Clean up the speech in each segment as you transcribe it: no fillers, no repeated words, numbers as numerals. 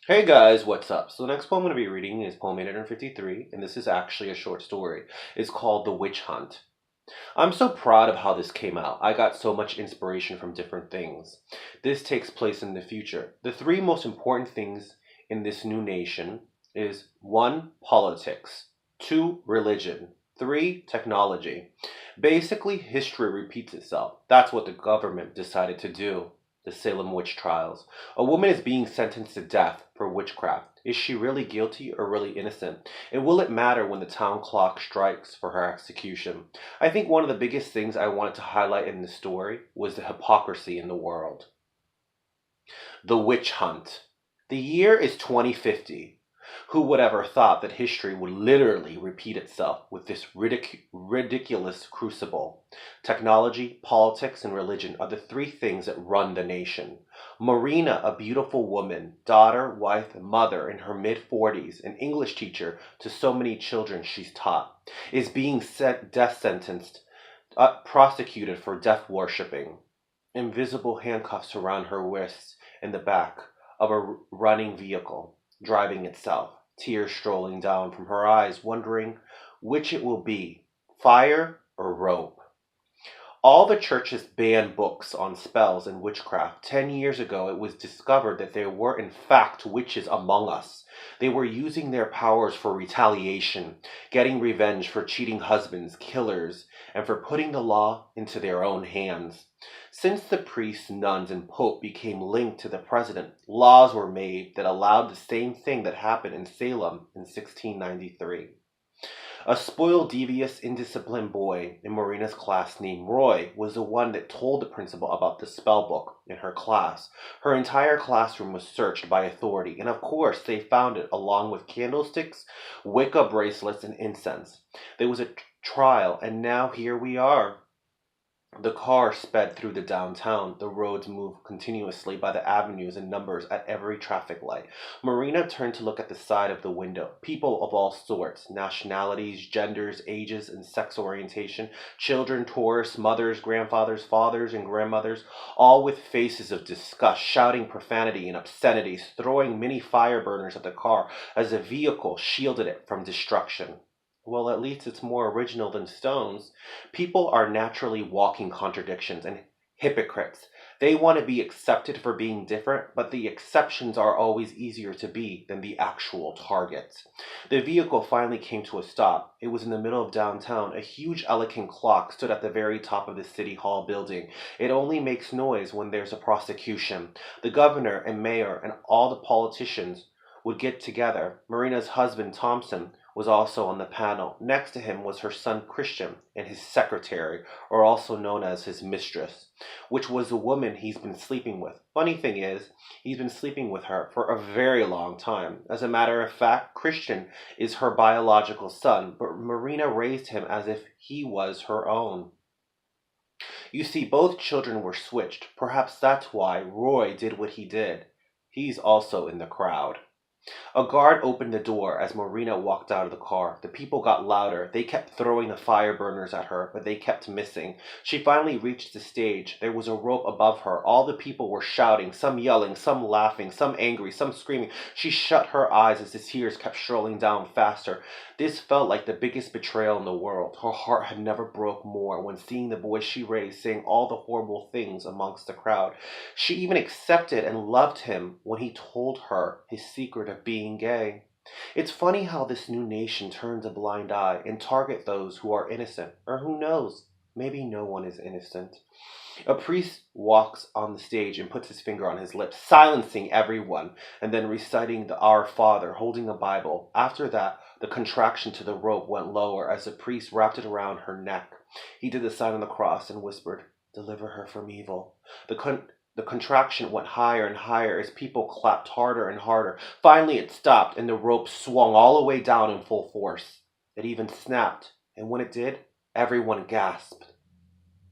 Hey guys, what's up? So the next poem I'm going to be reading is poem 853, and this is actually a short story. It's called The Witch Hunt. I'm so proud of how this came out. I got so much inspiration from different things. This takes place in the future. The three most important things in this new nation is 1, politics, 2, religion, 3, technology. Basically, history repeats itself. That's what the government decided to do. The Salem witch trials. A woman is being sentenced to death for witchcraft. Is she really guilty or really innocent? And will it matter when the town clock strikes for her execution? I think one of the biggest things I wanted to highlight in the story was the hypocrisy in the world. The witch hunt. The year is 2050. Who would ever thought that history would literally repeat itself with this ridiculous crucible? Technology, politics, and religion are the three things that run the nation. Marina, a beautiful woman, daughter, wife, and mother in her mid-40s, an English teacher to so many children she's taught, is being death sentenced, prosecuted for death worshipping. Invisible handcuffs around her wrists in the back of a running vehicle, driving itself, tears strolling down from her eyes, wondering which it will be, fire or rope. All the churches banned books on spells and witchcraft. 10 years ago, it was discovered that there were, in fact, witches among us. They were using their powers for retaliation, getting revenge for cheating husbands, killers, and for putting the law into their own hands. Since the priests, nuns, and pope became linked to the president, laws were made that allowed the same thing that happened in Salem in 1693. A spoiled, devious, indisciplined boy in Marina's class named Roy was the one that told the principal about the spell book in her class. Her entire classroom was searched by authority, and of course they found it along with candlesticks, Wicca bracelets, and incense. There was a trial, and now here we are. The car sped through the downtown. The roads moved continuously by the avenues and numbers at every traffic light. Marina turned to look at the side of the window. People of all sorts, nationalities, genders, ages, and sex orientation, children, tourists, mothers, grandfathers, fathers, and grandmothers, all with faces of disgust, shouting profanity and obscenities, throwing mini fire burners at the car as the vehicle shielded it from destruction. Well, at least it's more original than stones. People are naturally walking contradictions and hypocrites. They want to be accepted for being different, but the exceptions are always easier to be than the actual targets. The vehicle finally came to a stop. It was in the middle of downtown. A huge elegant clock stood at the very top of the city hall building. It only makes noise when there's a prosecution. The governor and mayor and all the politicians would get together. Marina's husband, Thompson, was also on the panel. Next to him was her son Christian and his secretary, or also known as his mistress, which was the woman he's been sleeping with. Funny thing is, he's been sleeping with her for a very long time. As a matter of fact, Christian is her biological son, but Marina raised him as if he was her own. You see, both children were switched. Perhaps that's why Roy did what he did. He's also in the crowd. A guard opened the door as Marina walked out of the car. The people got louder. They kept throwing the fire burners at her, but they kept missing. She finally reached the stage. There was a rope above her. All the people were shouting, some yelling, some laughing, some angry, some screaming. She shut her eyes as the tears kept strolling down faster. This felt like the biggest betrayal in the world. Her heart had never broke more when seeing the voice she raised saying all the horrible things amongst the crowd. She even accepted and loved him when he told her his secret of being gay. It's funny how this new nation turns a blind eye and target those who are innocent, or who knows, maybe no one is innocent. A priest walks on the stage and puts his finger on his lips, silencing everyone, and then reciting the Our Father, holding a Bible. After that, the contraction to the rope went lower as the priest wrapped it around her neck. He did the sign of the cross and whispered, "Deliver her from evil." The contraction went higher and higher as people clapped harder and harder. Finally, it stopped, and the rope swung all the way down in full force. It even snapped, and when it did, everyone gasped.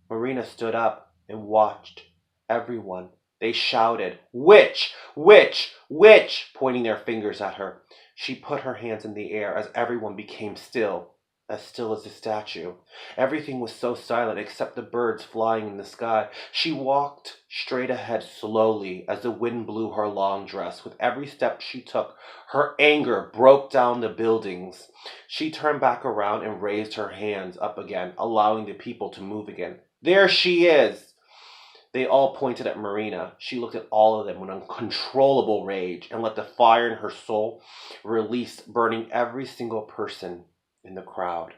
Marina stood up and watched everyone. They shouted, "Witch! Witch! Witch!" pointing their fingers at her. She put her hands in the air as everyone became still. as still as a statue. Everything was so silent except the birds flying in the sky. She walked straight ahead slowly as the wind blew her long dress. With every step she took, her anger broke down the buildings. She turned back around and raised her hands up again, allowing the people to move again. There she is! They all pointed at Marina. She looked at all of them with uncontrollable rage and let the fire in her soul release, burning every single person in the crowd.